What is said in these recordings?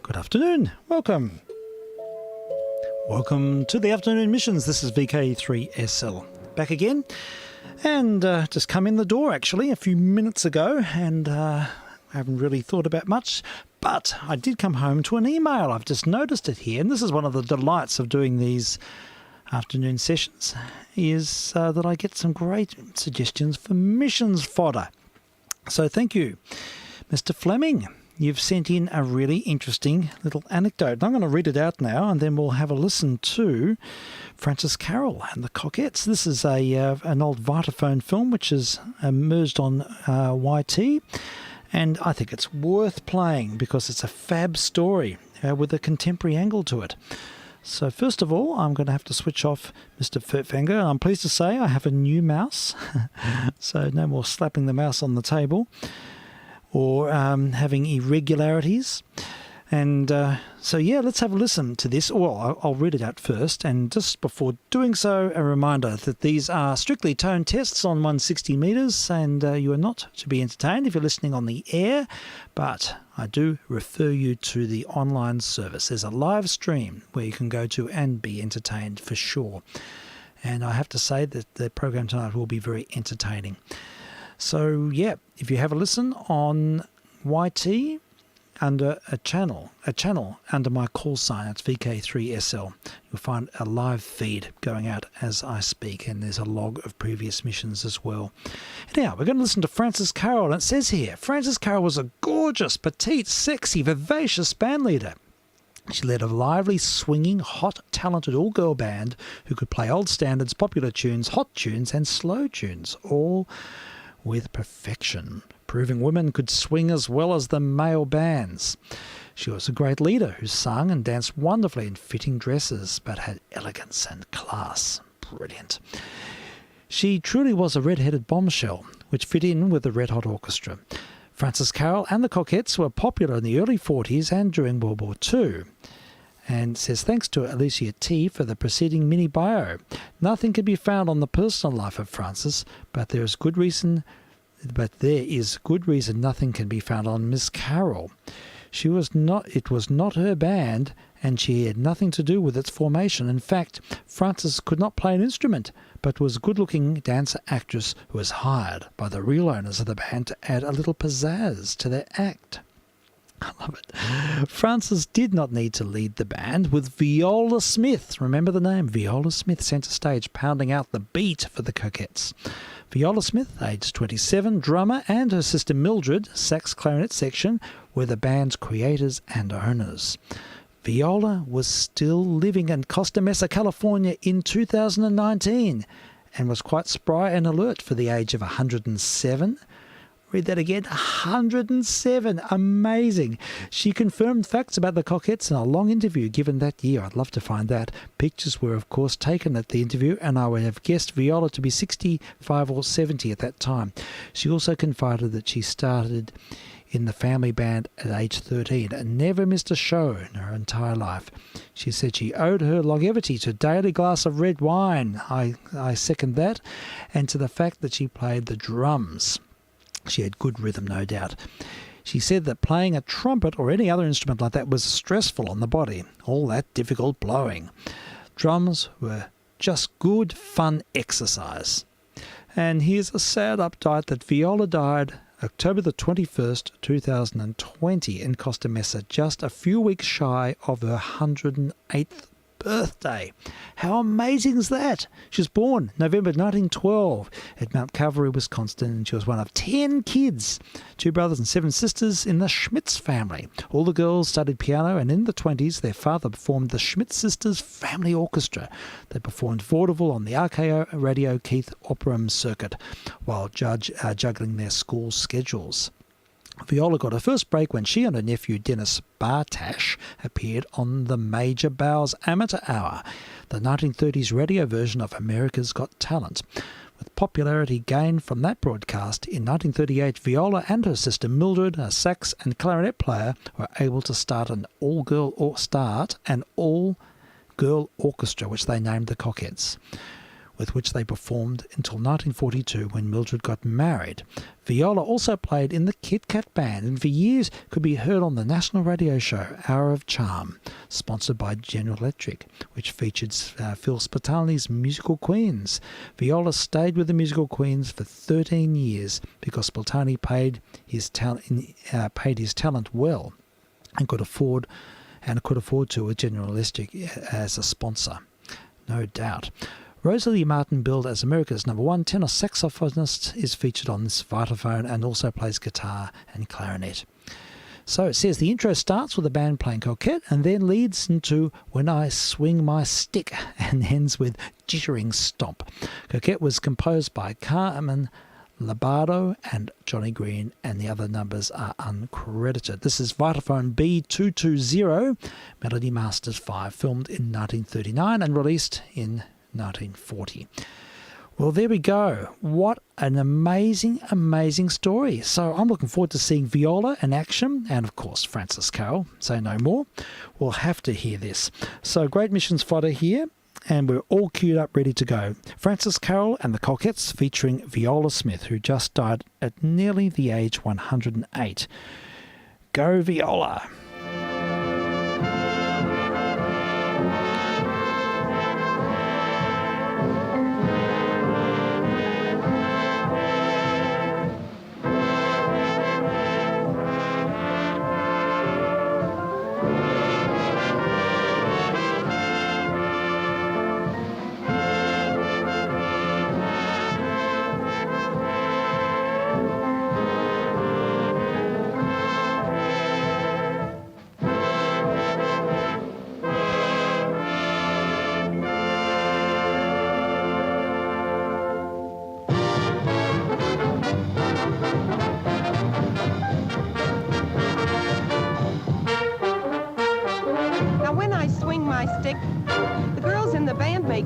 Good afternoon. Welcome. Welcome to the afternoon missions. This is vk3sl back again, and just come in the door actually a few minutes ago, and I haven't really thought about much, but I did come home to an email. I've just noticed it here, and this is one of the delights of doing these afternoon sessions, is that I get some great suggestions for missions fodder. So thank you, Mr. Fleming. You've sent in a really interesting little anecdote. I'm going to read it out now, and then we'll have a listen to Frances Carroll and the Cockettes. This is an old Vitaphone film which is emerged on YT, and I think it's worth playing because it's a fab story with a contemporary angle to it. So first of all, I'm going to have to switch off Mr. Furtfinger. I'm pleased to say I have a new mouse, so no more slapping the mouse on the table or having irregularities. And so, yeah, let's have a listen to this. Well, I'll read it out first. And just before doing so, a reminder that these are strictly tone tests on 160 metres, and you are not to be entertained if you're listening on the air, but I do refer you to the online service. There's a live stream where you can go to and be entertained for sure. And I have to say that the program tonight will be very entertaining. So, yeah, if you have a listen on YT under a channel under my call sign, it's vk3sl, you'll find a live feed going out as I speak, and there's a log of previous missions as well. Now, we're going to listen to Frances Carroll, and it says here, Frances Carroll was a gorgeous, petite, sexy, vivacious band leader. She led a lively, swinging, hot, talented all-girl band who could play old standards, popular tunes, hot tunes, and slow tunes, all with perfection, proving women could swing as well as the male bands. She was a great leader who sang and danced wonderfully in fitting dresses, but had elegance and class. Brilliant. She truly was a red-headed bombshell, which fit in with the Red Hot Orchestra. Frances Carroll and the Cockettes were popular in the early 40s and during World War II. And says, thanks to Alicia T for the preceding mini bio. Nothing can be found on the personal life of Frances, but there is good reason but there is good reason nothing can be found on Miss Carroll. It was not her band, and she had nothing to do with its formation. In fact, Frances could not play an instrument, but was a good-looking dancer-actress who was hired by the real owners of the band to add a little pizzazz to their act. I love it. Frances did not need to lead the band, with Viola Smith, remember the name, Viola Smith, centre stage, pounding out the beat for the Coquettes. Viola Smith, aged 27, drummer, and her sister Mildred, sax clarinet section, were the band's creators and owners. Viola was still living in Costa Mesa, California in 2019 and was quite spry and alert for the age of 107. Read that again, 107. Amazing. She confirmed facts about the Coquettes in a long interview given that year. I'd love to find that. Pictures were, of course, taken at the interview, and I would have guessed Viola to be 65 or 70 at that time. She also confided that she started in the family band at age 13 and never missed a show in her entire life. She said she owed her longevity to a daily glass of red wine. I second that, and to the fact that she played the drums. She had good rhythm, no doubt. She said that playing a trumpet or any other instrument like that was stressful on the body, all that difficult blowing. Drums were just good, fun exercise. And here's a sad update that Viola died October the 21st, 2020 in Costa Mesa, just a few weeks shy of her 108th birthday. How amazing is that? She was born November 1912 at Mount Calvary, Wisconsin, and she was one of 10 kids, 2 brothers and 7 sisters in the Schmitz family. All the girls studied piano, and in the 20s their father formed the Schmitz Sisters Family Orchestra. They performed vaudeville on the RKO Radio Keith Operum circuit while juggling their school schedules. Viola got her first break when she and her nephew Dennis Bartash appeared on the Major Bowes Amateur Hour, the 1930s radio version of America's Got Talent. With popularity gained from that broadcast, in 1938 Viola and her sister Mildred, a sax and clarinet player, were able to start an all-girl orchestra, which they named the Coquettes, with which they performed until 1942 when Mildred got married. Viola also played in the Kit Kat Band and for years could be heard on the national radio show Hour of Charm, sponsored by General Electric, which featured Phil Spitali's Musical Queens. Viola stayed with the Musical Queens for 13 years because Spitali paid his talent well and could afford to with General Electric as a sponsor. No doubt. Rosalie Martin, billed as America's #1 tenor saxophonist, is featured on this Vitaphone and also plays guitar and clarinet. So it says the intro starts with the band playing Coquette and then leads into When I Swing My Stick and ends with Jittering Stomp. Coquette was composed by Carmen Labardo and Johnny Green, and the other numbers are uncredited. This is Vitaphone B220, Melody Masters 5, filmed in 1939 and released in 1940. Well, there we go. What an amazing, amazing story. So I'm looking forward to seeing Viola in action, and of course Frances Carroll. Say no more. We'll have to hear this. So great missions fodder here, and we're all queued up ready to go. Frances Carroll and the Coquettes featuring Viola Smith, who just died at nearly the age 108. Go Viola!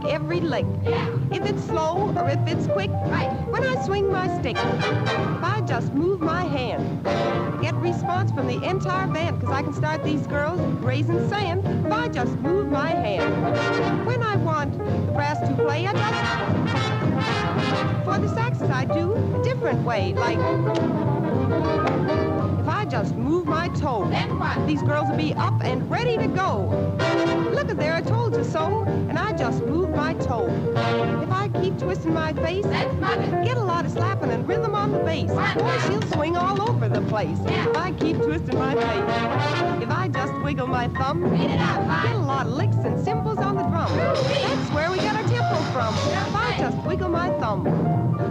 Every lick. If it's slow or if it's quick, when I swing my stick, if I just move my hand, get response from the entire band, because I can start these girls raising sand if I just move my hand. When I want the brass to play, I just For the saxes, I do a different way, like if I just move my toe, then what? These girls will be up and ready to go. Look at there, I told you so, and I just moved my toe. If I keep twisting my face, get a lot of slapping and rhythm on the bass. Boy, she'll swing all over the place. If I keep twisting my face, if I just wiggle my thumb, get a lot of licks and cymbals on the drum. That's where we get our tempo from. If I just wiggle my thumb,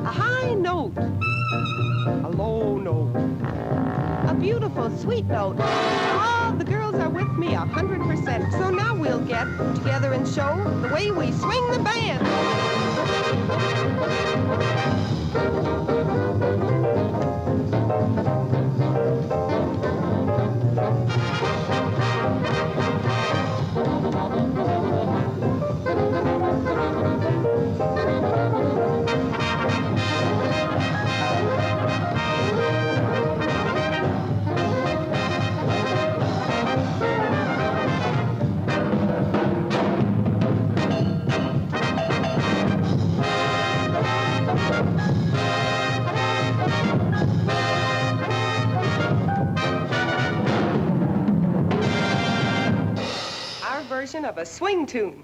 a high note, a low note, a beautiful sweet note. All the girls are with me 100%. So now we'll get together and show the way we swing the band. Version of a swing tune.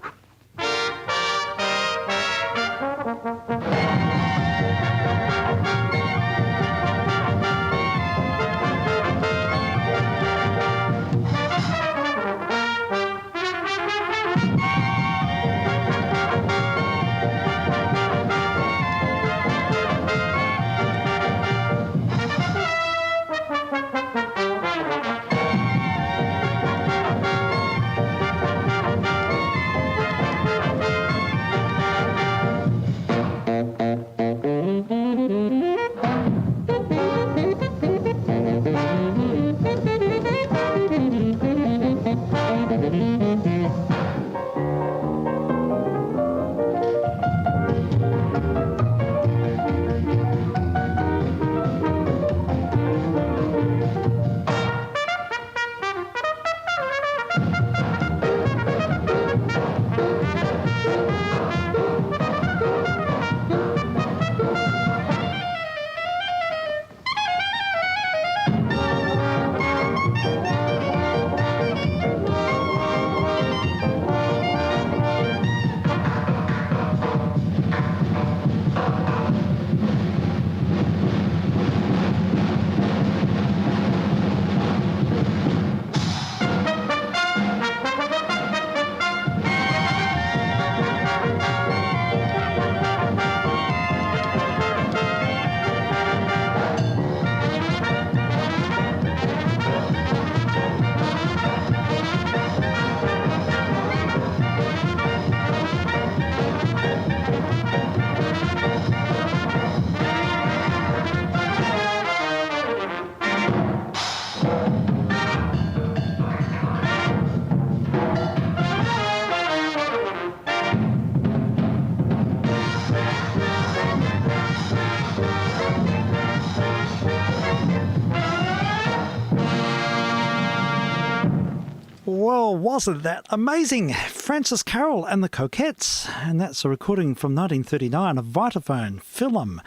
Well, wasn't that amazing? Frances Carroll and the Coquettes. And that's a recording from 1939, a Vitaphone film.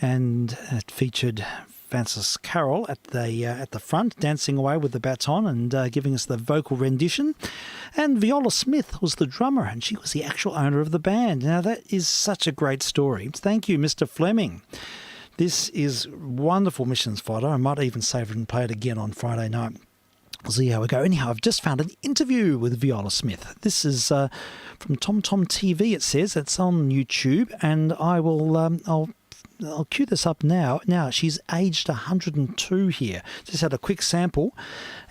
And it featured Frances Carroll at the front, dancing away with the baton and giving us the vocal rendition. And Viola Smith was the drummer, and she was the actual owner of the band. Now, that is such a great story. Thank you, Mr. Fleming. This is wonderful missions fodder. I might even save it and play it again on Friday night. We'll see how we go. Anyhow, I've just found an interview with Viola Smith. This is from Tom TV, it says. It's on YouTube, and I'll cue this up now. Now, she's aged 102 here. Just had a quick sample,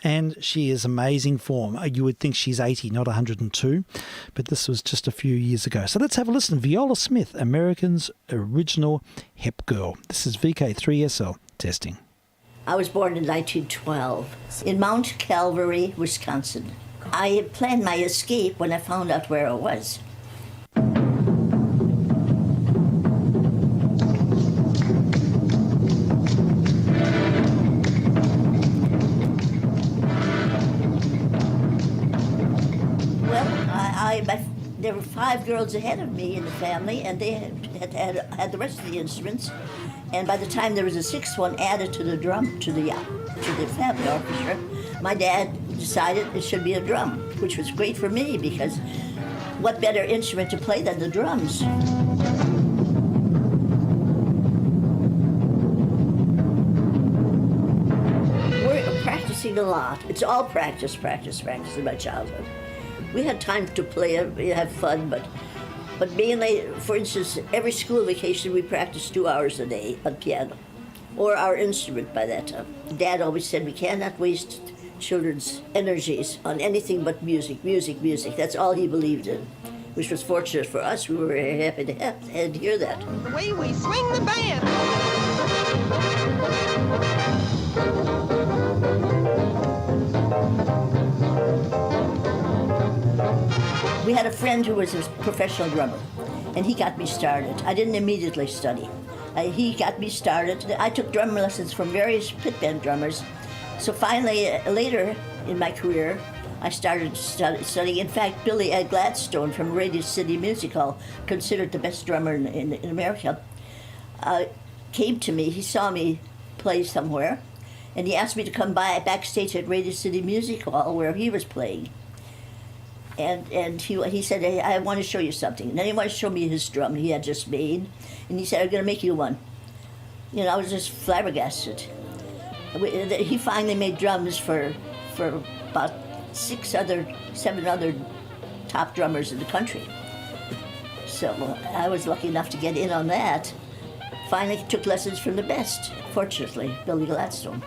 and she is amazing form. You would think she's 80, not 102, but this was just a few years ago. So let's have a listen. Viola Smith, American's original hip girl. This is vk3sl testing. I was born in 1912 in Mount Calvary, Wisconsin. I had planned my escape when I found out where I was. Well, there were 5 girls ahead of me in the family, and they had the rest of the instruments. And by the time there was a sixth one added to the drum, to the family orchestra, my dad decided it should be a drum, which was great for me because what better instrument to play than the drums? We're practicing a lot. It's all practice in my childhood. We had time to play, have fun, but mainly, for instance, every school vacation we practiced 2 hours a day on piano, or our instrument by that time. Dad always said we cannot waste children's energies on anything but music. That's all he believed in, which was fortunate for us. We were very happy to hear that. The way we swing the band. We had a friend who was a professional drummer, and he got me started. I didn't immediately study. He got me started. I took drum lessons from various pit band drummers. So finally, later in my career, I started studying. In fact, Billy Ed Gladstone from Radio City Music Hall, considered the best drummer in America, came to me. He saw me play somewhere, and he asked me to come by backstage at Radio City Music Hall where he was playing. And he said, hey, I want to show you something. And then he wanted to show me his drum he had just made. And he said, I'm going to make you one. You know, I was just flabbergasted. He finally made drums for about 7 other top drummers in the country. So I was lucky enough to get in on that. Finally took lessons from the best, fortunately, Billy Gladstone.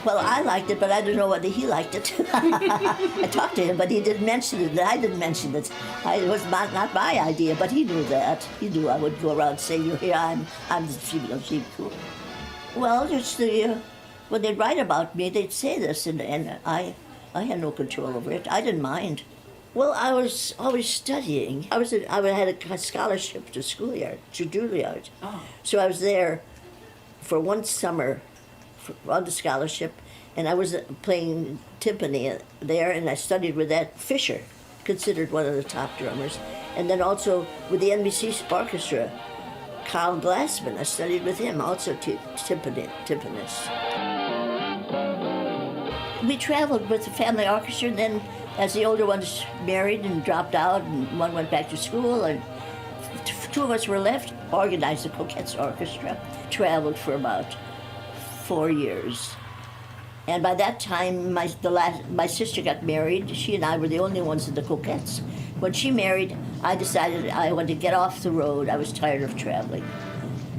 Well, I liked it, but I don't know whether he liked it. I talked to him, but he didn't mention it. I didn't mention it. It was not my idea, but he knew that. He knew I would go around saying, here, I'm the chief cool. Well, just when they'd write about me, they'd say this, and I had no control over it. I didn't mind. Well, I was always studying. I had a scholarship to Juilliard. Oh. So I was there for one summer on the scholarship, and I was playing timpani there, and I studied with that Fisher, considered one of the top drummers, and then also with the NBC Orchestra, Carl Glassman. I studied with him, also timpanist. We traveled with the family orchestra, and then as the older ones married and dropped out, and one went back to school, and 2 of us were left, organized the Coquettes Orchestra, traveled for about 4 years. And by that time, my sister got married. She and I were the only ones in the Coquettes. When she married, I decided I wanted to get off the road. I was tired of traveling.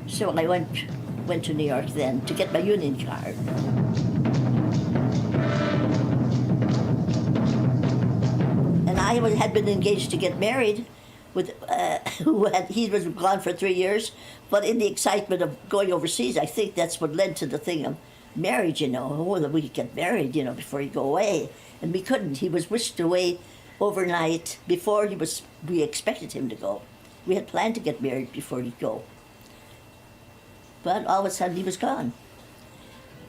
So I went to New York then to get my union card. And I had been engaged to get married with he was gone for 3 years, but in the excitement of going overseas, I think that's what led to the thing of marriage, you know. Oh, that we could get married, you know, before you go away. And we couldn't. He was whisked away overnight before we expected him to go. We had planned to get married before he'd go. But all of a sudden he was gone.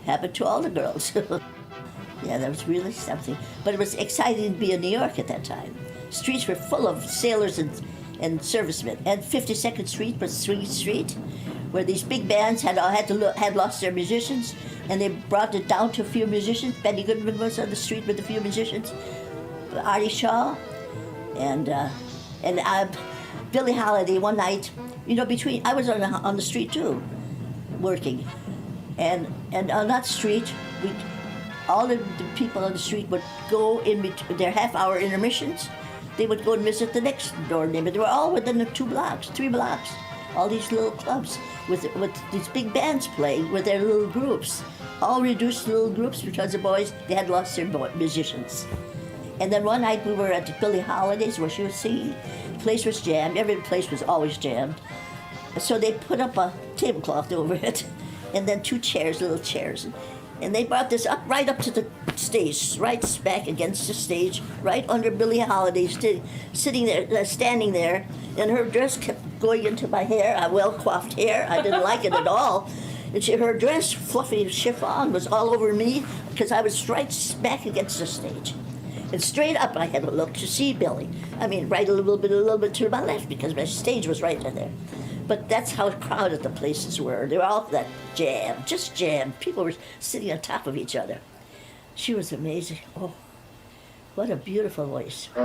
Happened to all the girls. Yeah, that was really something. But it was exciting to be in New York at that time. Streets were full of sailors and servicemen. And 52nd Street was Swing Street, where these big bands had lost their musicians, and they brought it down to a few musicians. Benny Goodman was on the street with a few musicians, Artie Shaw, and Billie Holiday. One night, you know, I was on the street too, working, and on that street, all the people on the street would go in between their half-hour intermissions. They would go and visit the next door neighbor. They were all within the 3 blocks. All these little clubs with these big bands playing with their little groups, all reduced little groups because the boys, they had lost their musicians. And then one night we were at Billie Holiday's where she was singing. The place was jammed. Every place was always jammed. So they put up a tablecloth over it, and then 2 chairs, little chairs. And they brought this right up to the stage, right smack against the stage, right under Billie Holiday, sitting there, standing there, and her dress kept going into my hair, well-coiffed hair. I didn't like it at all. And her dress, fluffy chiffon, was all over me because I was right smack against the stage. And straight up, I had to look to see Billy. I mean, right a little bit to my left, because my stage was right in there. But that's how crowded the places were. They were all that jammed, just jammed. People were sitting on top of each other. She was amazing. Oh, what a beautiful voice. The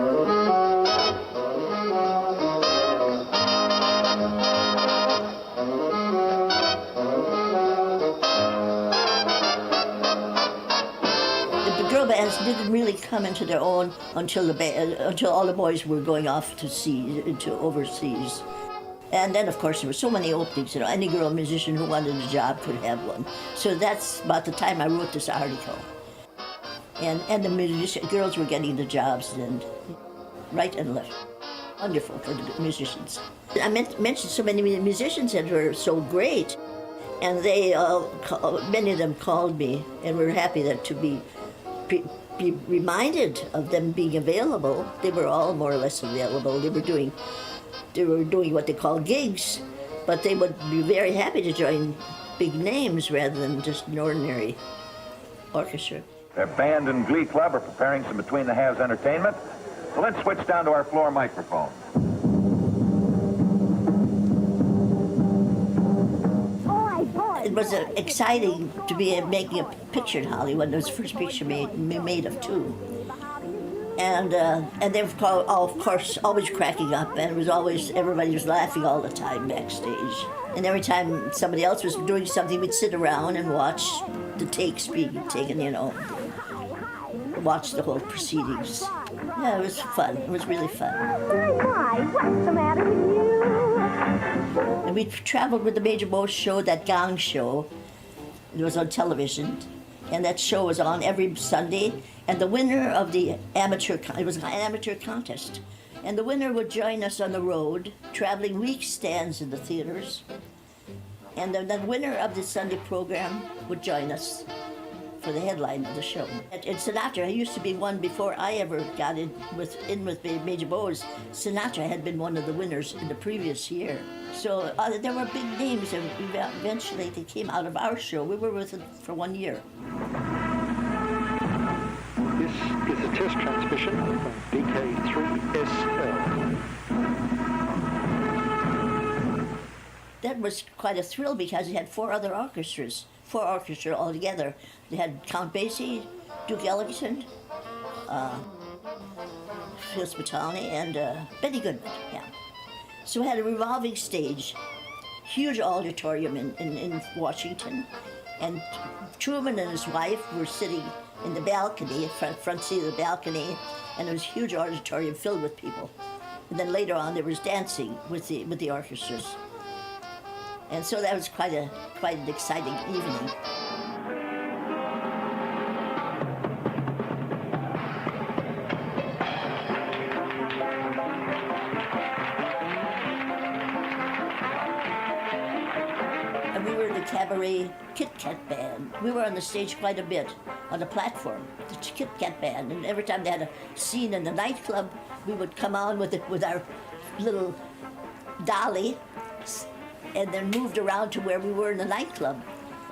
girl bands didn't really come into their own until all the boys were going off to overseas. And then, of course, there were so many openings. Any girl musician who wanted a job could have one. So that's about the time I wrote this article. And the girls were getting the jobs, and right and left. Wonderful for the musicians. I mentioned so many musicians that were so great, and many of them called me, and were happy to be reminded of them being available. They were all more or less available. They were doing what they call gigs, but they would be very happy to join big names rather than just an ordinary orchestra. Their band and glee club are preparing some Between the Halves entertainment. So let's switch down to our floor microphone. It was exciting to be making a picture in Hollywood. It was the first picture made of two. And they were of course, always cracking up, and everybody was laughing all the time backstage. And every time somebody else was doing something, we'd sit around and watch the takes being taken, watch the whole proceedings. Yeah, it was fun. It was really fun. Why? What's the matter with you? And we traveled with the Major Bowes show, that Gong show. It was on television, and that show was on every Sunday. And the winner of the it was an amateur contest. And the winner would join us on the road, traveling week stands in the theaters. And the winner of the Sunday program would join us for the headline of the show. And Sinatra, he used to be one before I ever got in with Major Bowes. Sinatra had been one of the winners in the previous year. So there were big names, and eventually they came out of our show. We were with it for 1 year. This is a test transmission from vk3sl. That was quite a thrill because they had four orchestras altogether. They had Count Basie, Duke Ellington, Phil Spitali, and Benny Goodman. Yeah. So we had a revolving stage, huge auditorium in Washington, and Truman and his wife were sitting in the balcony, front seat of the balcony, and there was a huge auditorium filled with people. And then later on, there was dancing with the orchestras. And so that was quite an exciting evening. And we were the cabaret Kit Kat band. We were on the stage quite a bit, on the platform, the Kit Kat band. And every time they had a scene in the nightclub, we would come on with our little dolly, and then moved around to where we were in the nightclub.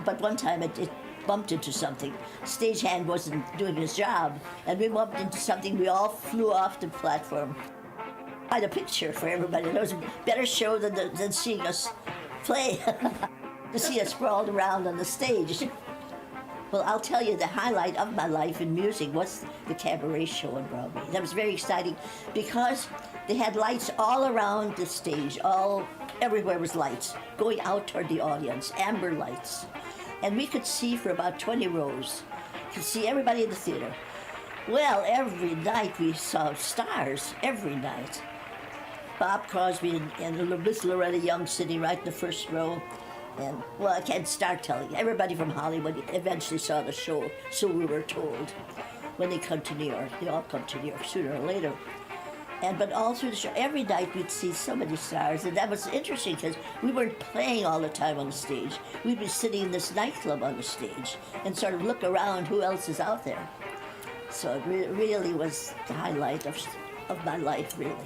But one time it bumped into something. Stagehand wasn't doing his job, and we bumped into something. We all flew off the platform. Quite a picture for everybody. It was a better show than seeing us play, to see us sprawled around on the stage. Well, I'll tell you, the highlight of my life in music was the cabaret show in Broadway. That was very exciting because they had lights all around the stage. Everywhere was lights going out toward the audience, amber lights. And we could see for about 20 rows. Could see everybody in the theater. Well, every night we saw stars, every night. Bob Crosby and Miss Loretta Young sitting right in the first row. And, well, I can't start telling you. Everybody from Hollywood eventually saw the show, so we were told, when they come to New York. They all come to New York sooner or later. But all through the show, every night we'd see so many stars, and that was interesting because we weren't playing all the time on the stage. We'd be sitting in this nightclub on the stage and sort of look around who else is out there. So it really was the highlight of my life, really.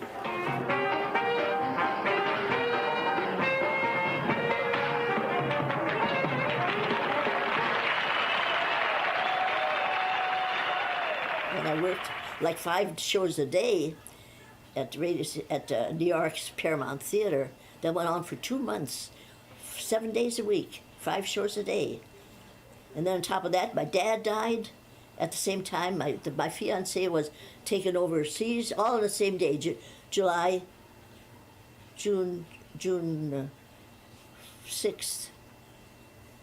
When I worked like 5 shows a day at New York's Paramount Theater that went on for 2 months, 7 days a week, 5 shows a day. And then on top of that, my dad died. At the same time, my fiance was taken overseas, all on the same day, June 6th,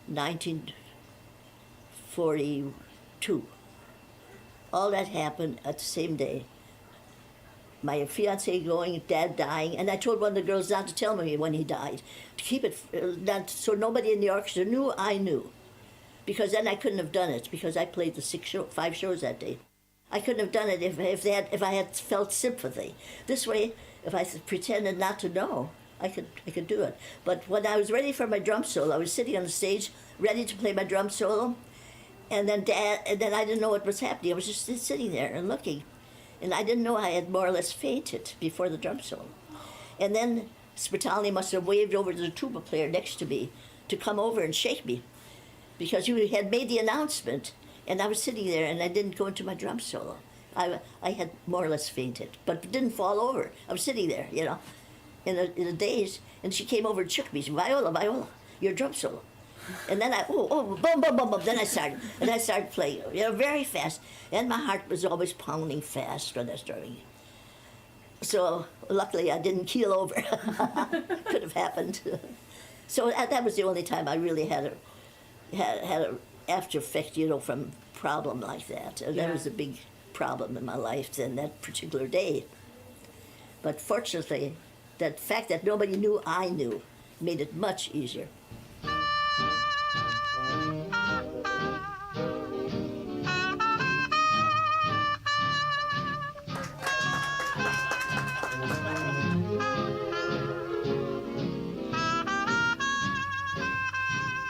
1942. All that happened at the same day. My fiance going, Dad dying, and I told one of the girls not to tell me when he died, to keep it, not, so nobody in the orchestra knew I knew. Because then I couldn't have done it, because I played the 5 shows that day. I couldn't have done it if I had felt sympathy. This way, if I pretended not to know, I could do it. But when I was ready for my drum solo, I was sitting on the stage, ready to play my drum solo, and then I didn't know what was happening. I was just sitting there and looking, and I didn't know I had more or less fainted before the drum solo. And then Spitalny must have waved over to the tuba player next to me to come over and shake me, because he had made the announcement, and I was sitting there, and I didn't go into my drum solo. I had more or less fainted, but didn't fall over. I was sitting there, you know, in a daze, and she came over and shook me. She said, Viola, your drum solo. And then boom, boom, boom, boom. Then I started playing, you know, very fast. And my heart was always pounding fast when I was drumming. So luckily I didn't keel over. Could have happened. So that was the only time I really had a after effect, you know, from problem like that. And that was a big problem in my life in that particular day. But fortunately, that fact that nobody knew I knew made it much easier.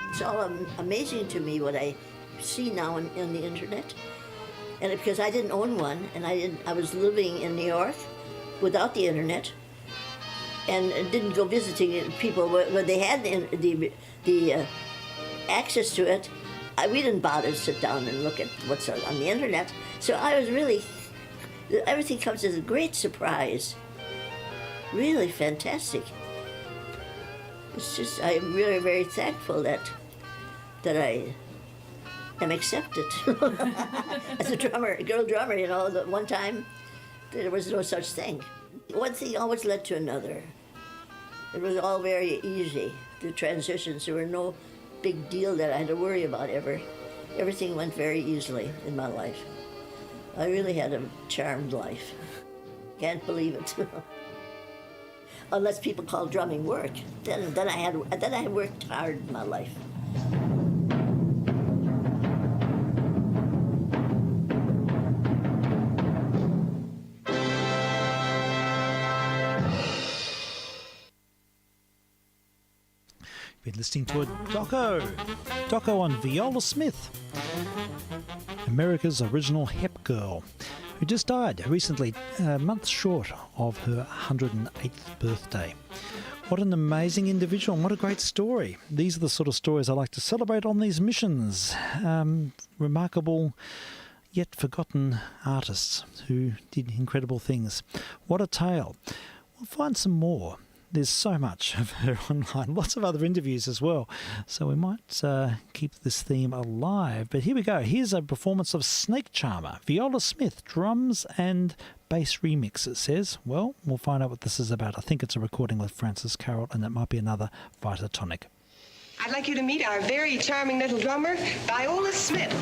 It's all amazing to me what I see now on the internet, and because I didn't own one, and I was living in New York without the internet, and didn't go visiting people where they had the access to it. We didn't bother to sit down and look at what's on the internet. So I was really, everything comes as a great surprise. Really fantastic. It's just, I'm really very thankful that I am accepted as a drummer, a girl drummer. You know, that one time there was no such thing. One thing always led to another. It was all very easy, the transitions. There were no big deal that I had to worry about ever. Everything went very easily in my life. I really had a charmed life. Can't believe it. Unless people call drumming work, then I worked hard in my life. Been listening to a doco on Viola Smith, America's original hep girl, who just died recently, a month short of her 108th birthday. What an amazing individual and what a great story. These are the sort of stories I like to celebrate on these missions. Remarkable yet forgotten artists who did incredible things. What a tale. We'll find some more. There's so much of her online, lots of other interviews as well. So we might keep this theme alive. But here we go. Here's a performance of Snake Charmer, Viola Smith, drums and bass remix, it says. Well, we'll find out what this is about. I think it's a recording with Francis Carroll, and that might be another Vitatonic. I'd like you to meet our very charming little drummer, Viola Smith.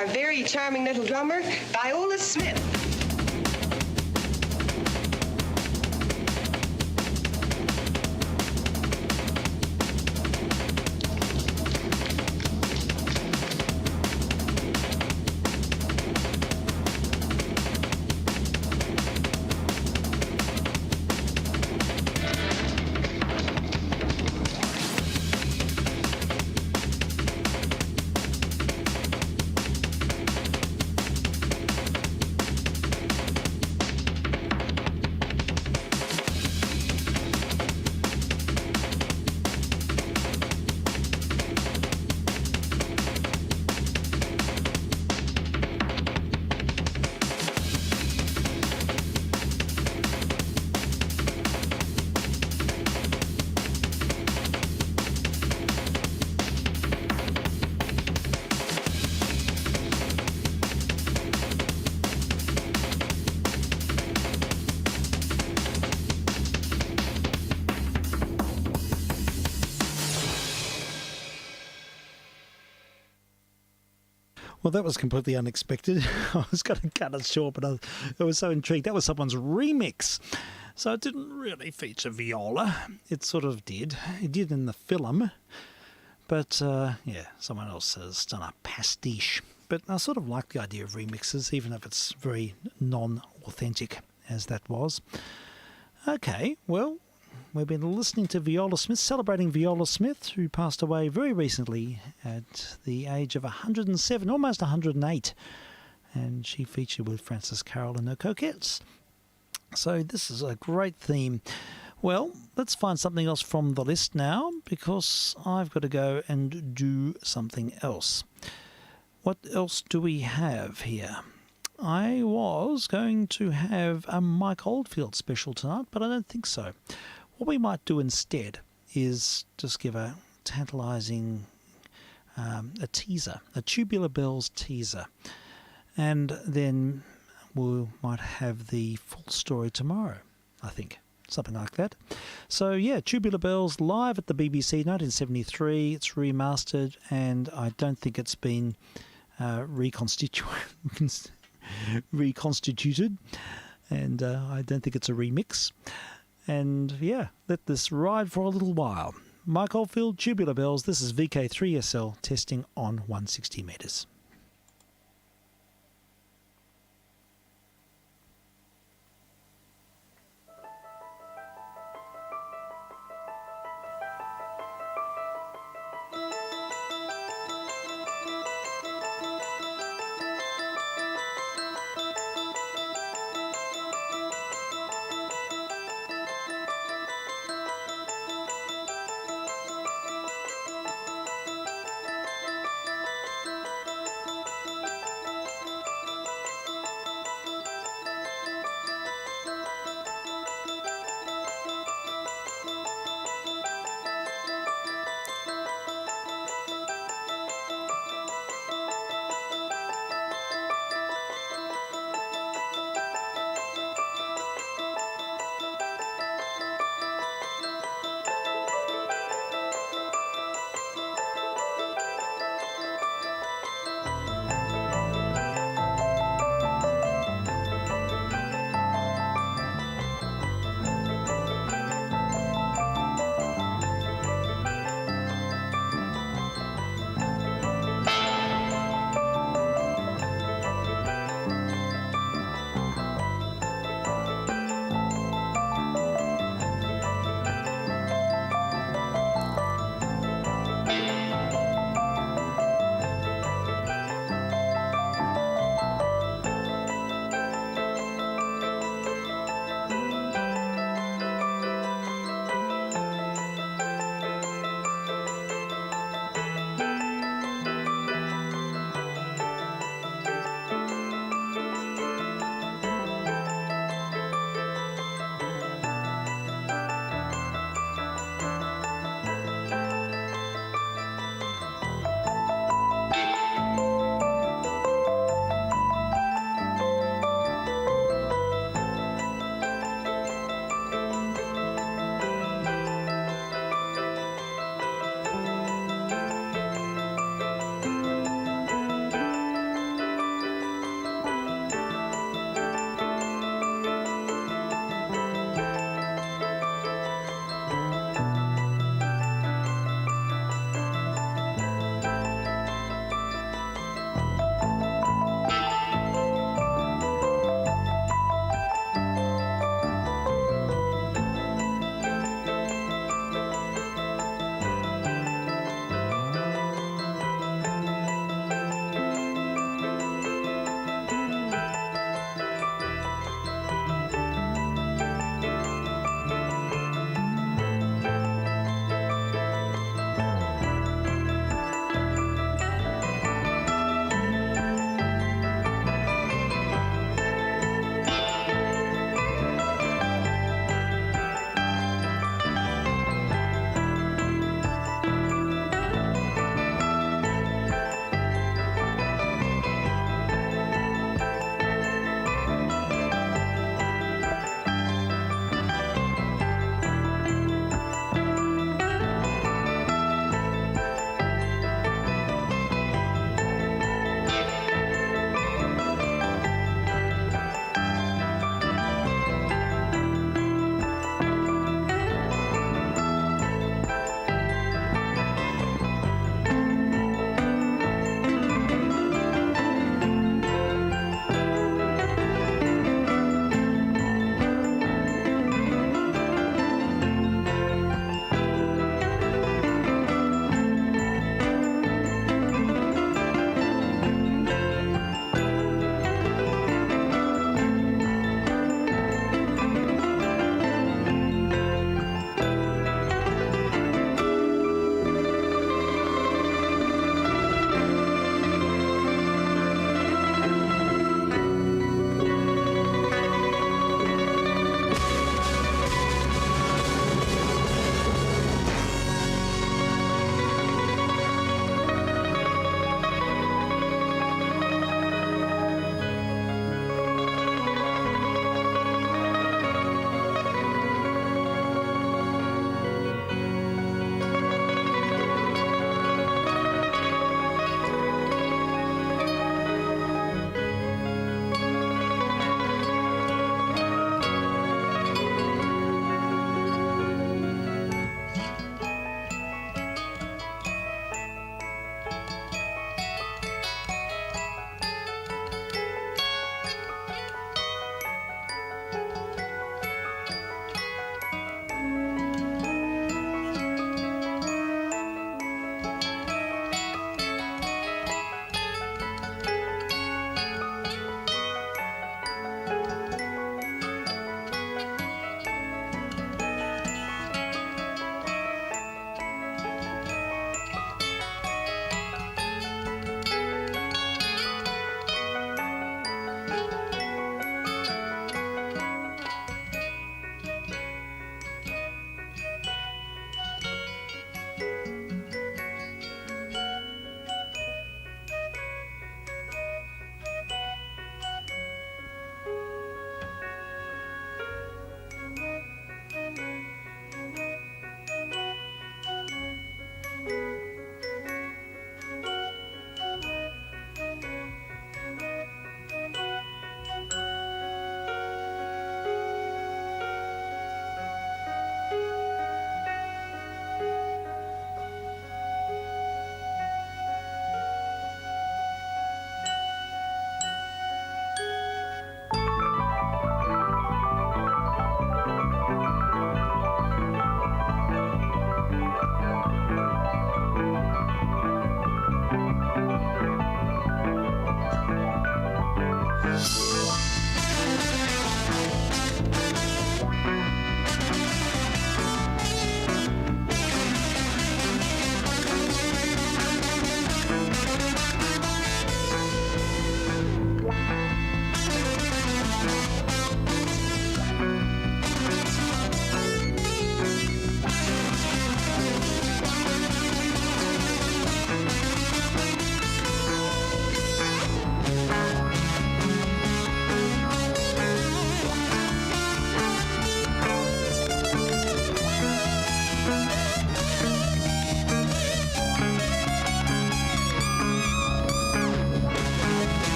our very charming little drummer, Viola Smith. Well, that was completely unexpected. I was going to cut it short, but I was so intrigued. That was someone's remix. So it didn't really feature viola. It sort of did. It did in the film. But, yeah, someone else has done a pastiche. But I sort of like the idea of remixes, even if it's very non-authentic, as that was. Okay, well, we've been listening to Viola Smith, celebrating Viola Smith, who passed away very recently at the age of 107, almost 108. And she featured with Frances Carroll and her Coquettes. So this is a great theme. Well, let's find something else from the list now, because I've got to go and do something else. What else do we have here? I was going to have a Mike Oldfield special tonight, but I don't think so. What we might do instead is just give a tantalising a teaser, a Tubular Bells teaser, and then we might have the full story tomorrow, I think. Something like that. So, yeah, Tubular Bells live at the BBC 1973. It's remastered, and I don't think it's been reconstituted, and I don't think it's a remix. And, yeah, let this ride for a little while. Mike Oldfield, Tubular Bells. This is vk3sl testing on 160 metres.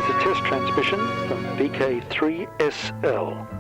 is a test transmission from vk3sl.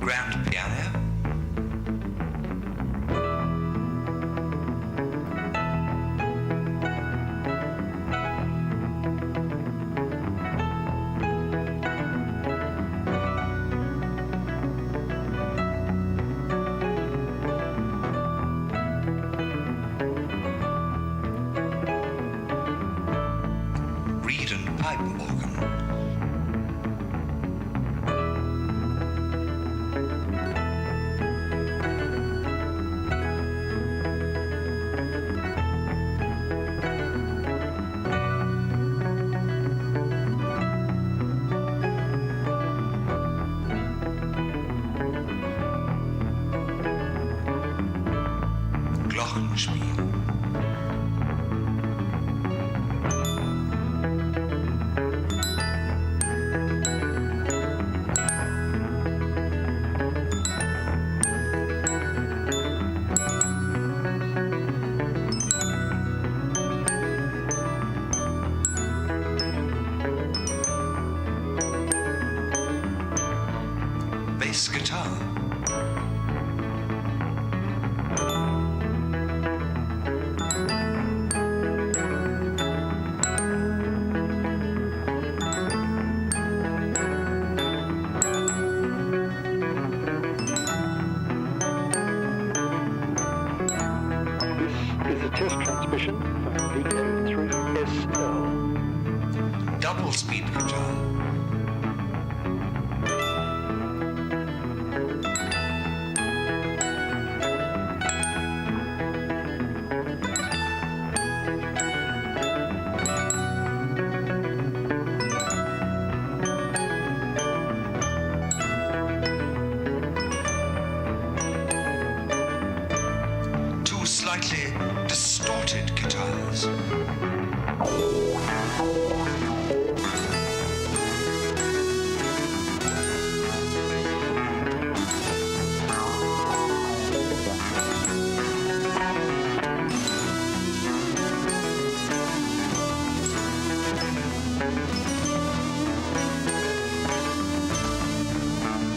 grand piano. Reed and pipe organ. Glockenspiel. Bass guitar. This is a test transmission from vk3sl. Double speed guitar. Two slightly distorted guitars.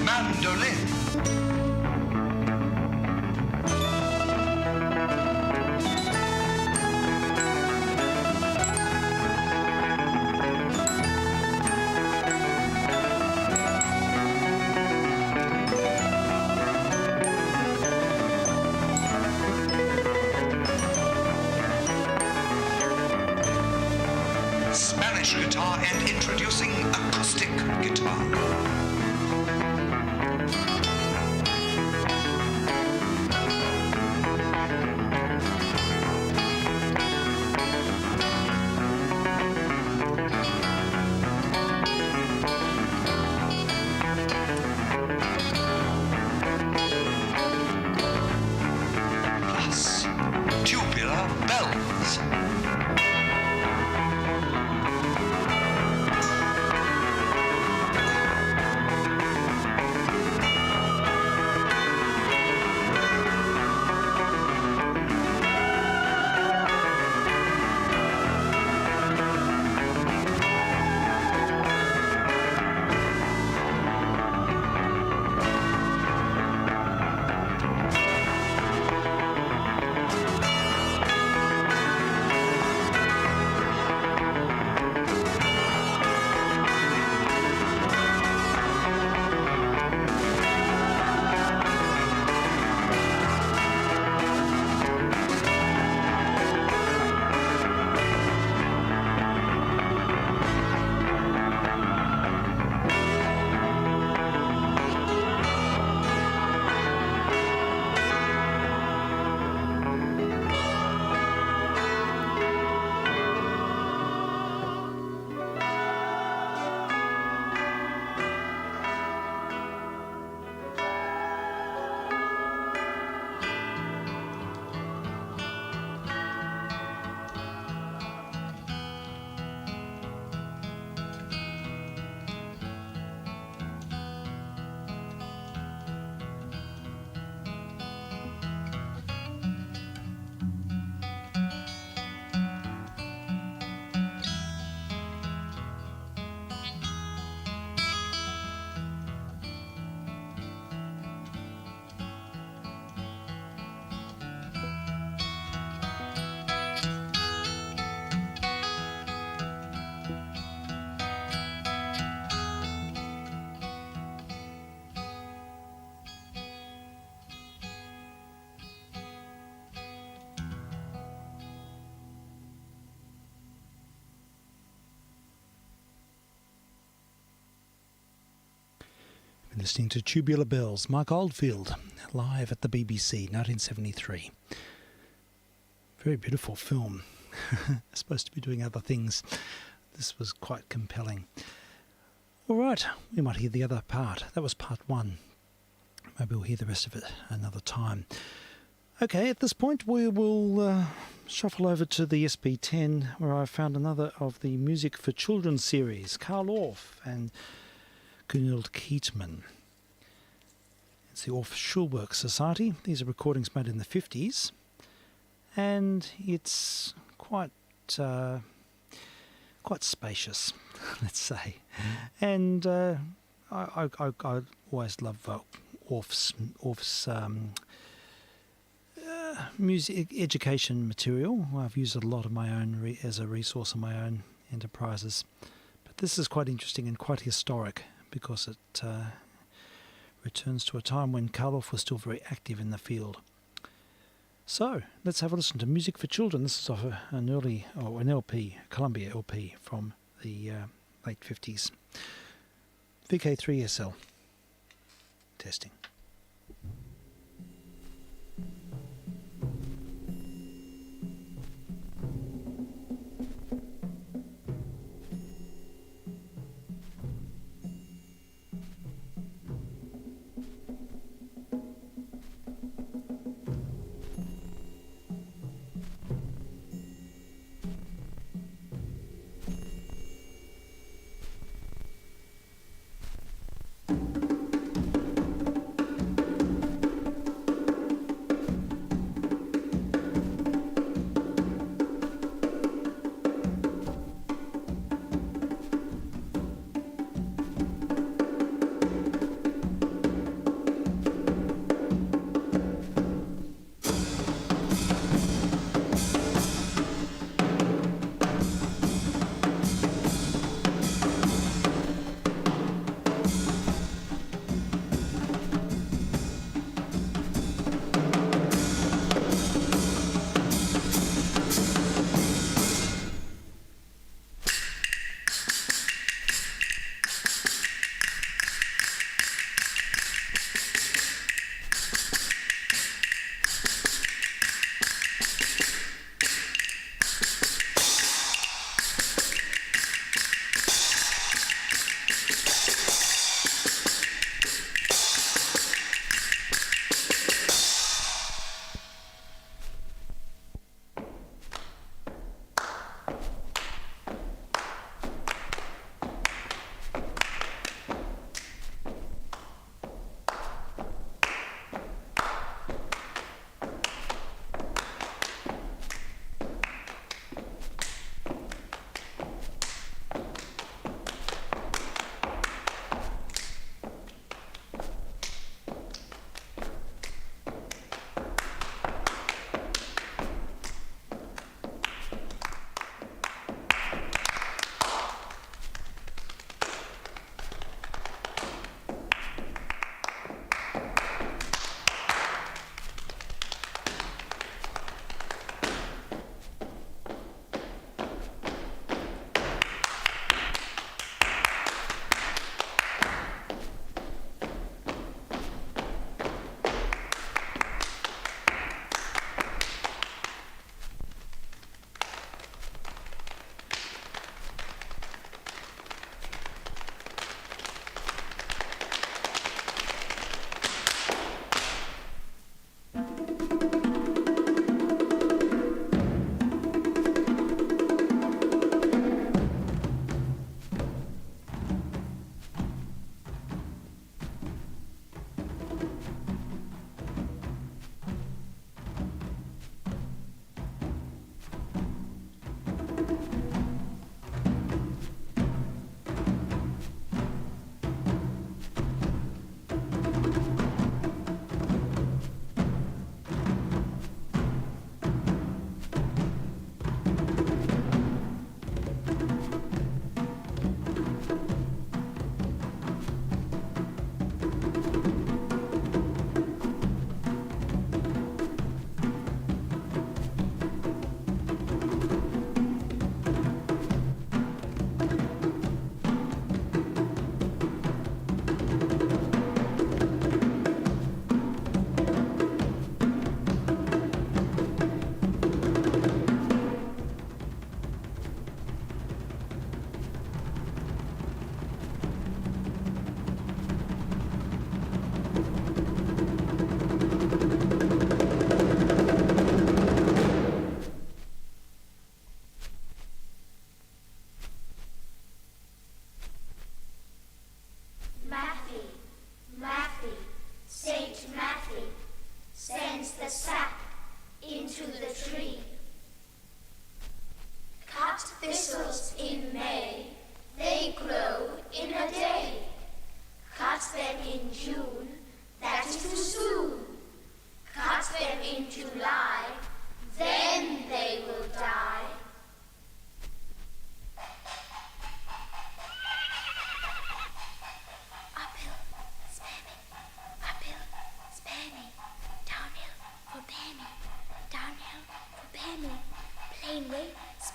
Mandolin. Spanish guitar and introducing acoustic guitar. Plus tubular bells. Listening to Tubular Bells, Mike Oldfield, live at the BBC, 1973. Very beautiful film. Supposed to be doing other things. This was quite compelling. All right, we might hear the other part. That was part one. Maybe we'll hear the rest of it another time. Okay, at this point we will shuffle over to the SP10, where I found another of the Music for Children series, Carl Orff and Gunhild Keetman. It's the Orff Schulwerk Society. These are recordings made in the 50s, and it's quite spacious, let's say. And I always love Orff's music education material. I've used it a lot of my own as a resource in my own enterprises. But this is quite interesting and quite historic, because it returns to a time when Carl Orff was still very active in the field. So let's have a listen to Music for Children. This is off an LP, Columbia LP from the late 50s. vk3sl. Testing.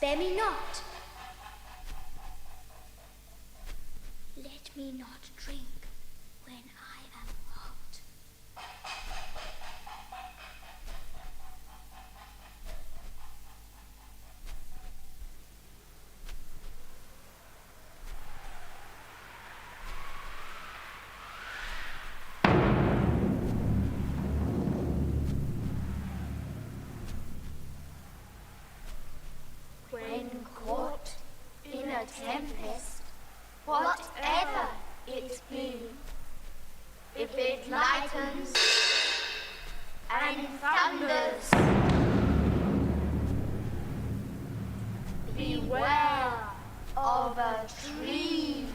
spare me not. Let me not drink when I am hot. When caught in a tempest, whatever it be, if it lightens and thunders, beware of a tree.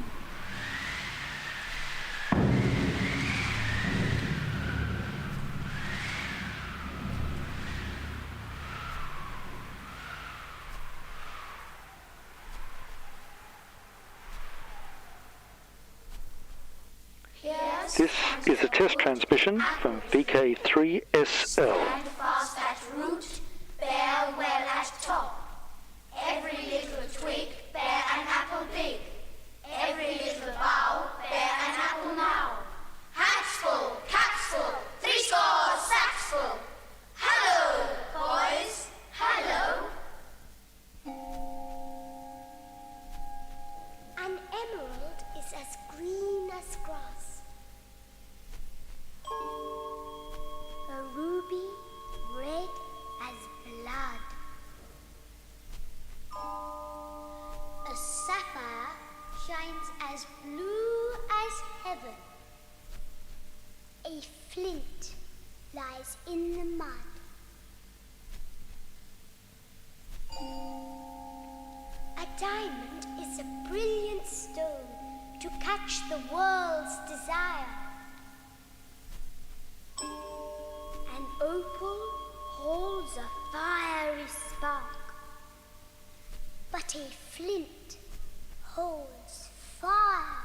This is a test transmission from vk3sl. Stand fast at root, bear well at top. Every little twig, bear an apple big. Every little bough, bear an apple now. Hats full, caps full, 3 scores sacks full. Hello, boys, hello. An emerald is as green as grass. A ruby red as blood. A sapphire shines as blue as heaven. A flint lies in the mud. A diamond is a brilliant stone to catch the world's desire. An opal holds a fiery spark, but a flint holds fire.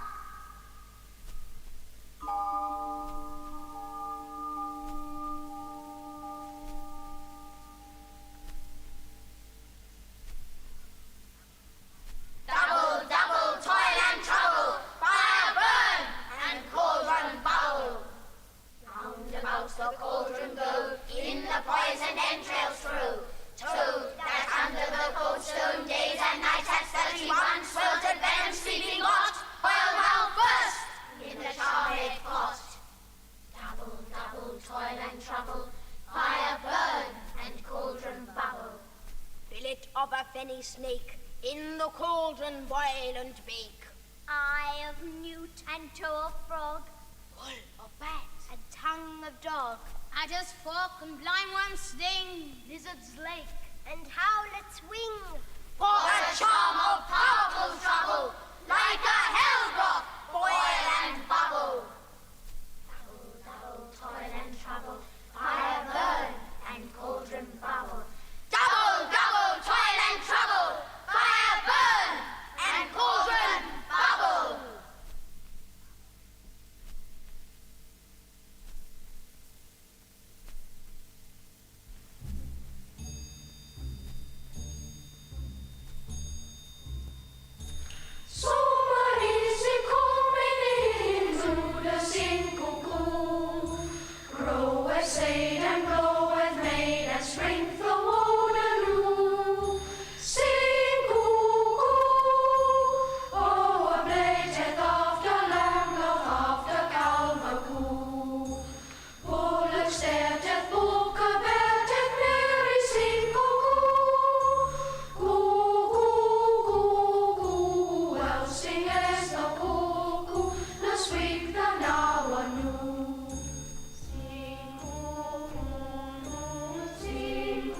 Double, double, toil and trouble, fire burn and cauldron bubble. Round about the cauldron go, in the poisoned entrails through. Toad that under the cold stone days and nights at 31 sweltered venom sleeping got, boil now first in the charred pot. Double, double, toil and trouble, fire burn and cauldron bubble. Fillet of a fenny snake, in the cauldron boil and bake. Eye of newt and toe of frog, Wool of bat and tongue of dog. Adder's fork and blind worm's sting. Lizard's lake and howlet's wing. For the charm of powerful trouble, like a hell rock, boil and bubble. Double, double, toil and trouble, fire burn and cauldron bubble. Double, double, toil and trouble, fire burn and cauldron bubble. Sing,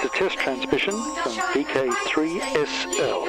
a test transmission from vk3sl.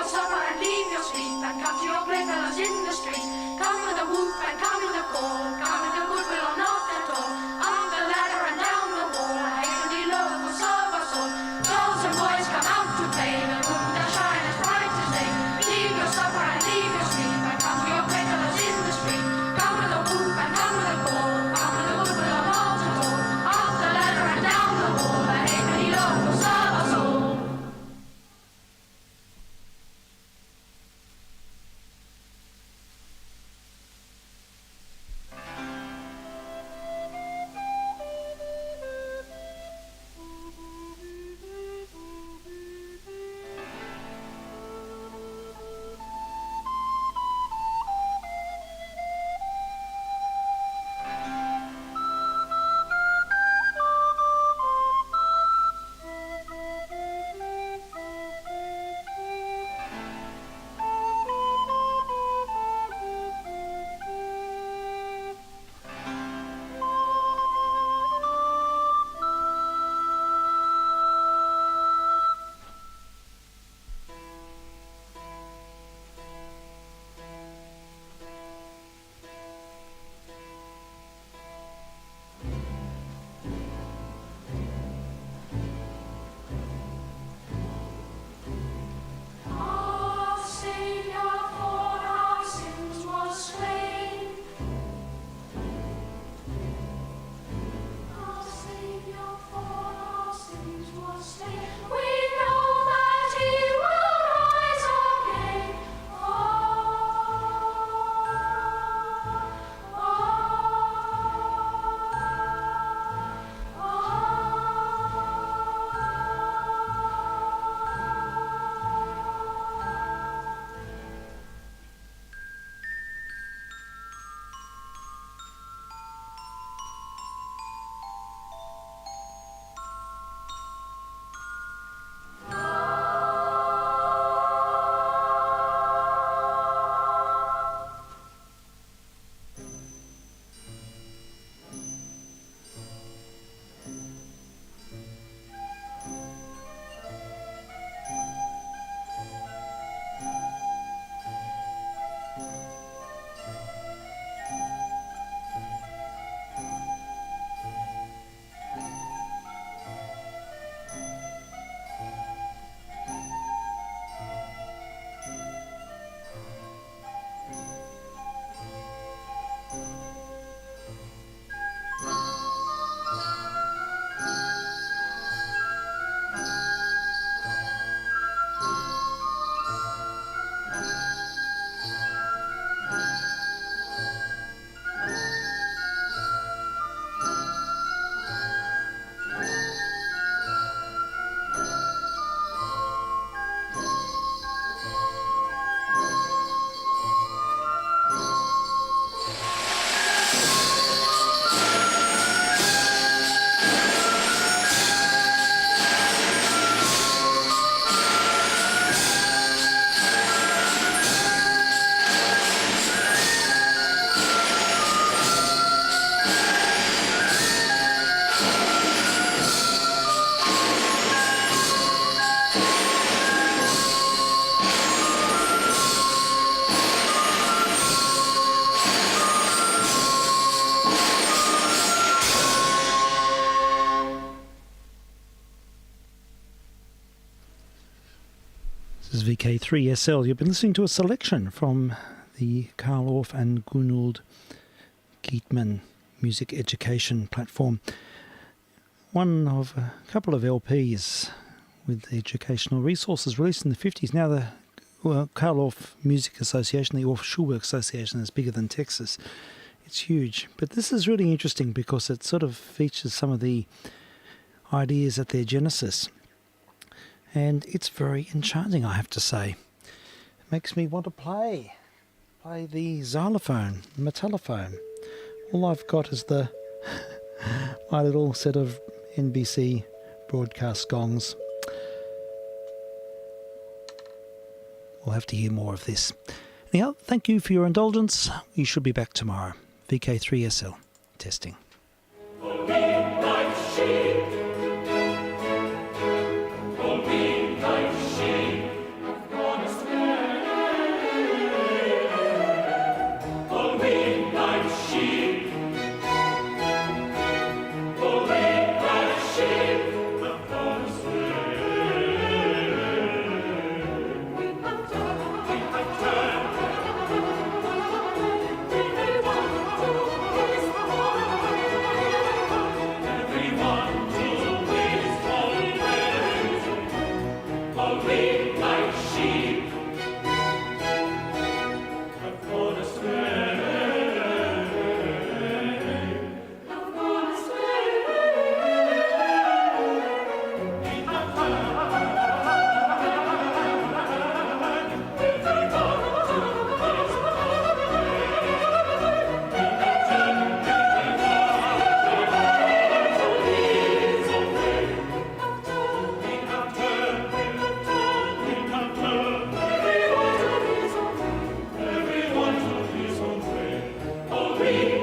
This is vk3sl. You've been listening to a selection from the Karl Orff and Gunhild Geitman music education platform. One of a couple of LPs with educational resources released in the 50s. Now the Karl Orff Music Association, the Orff Schulwerk Association, is bigger than Texas. It's huge. But this is really interesting because it sort of features some of the ideas at their genesis. And it's very enchanting, I have to say. It makes me want to play the xylophone, the metallophone. All I've got is my little set of NBC broadcast gongs. We'll have to hear more of this. Anyhow, thank you for your indulgence. We should be back tomorrow. vk3sl, testing. we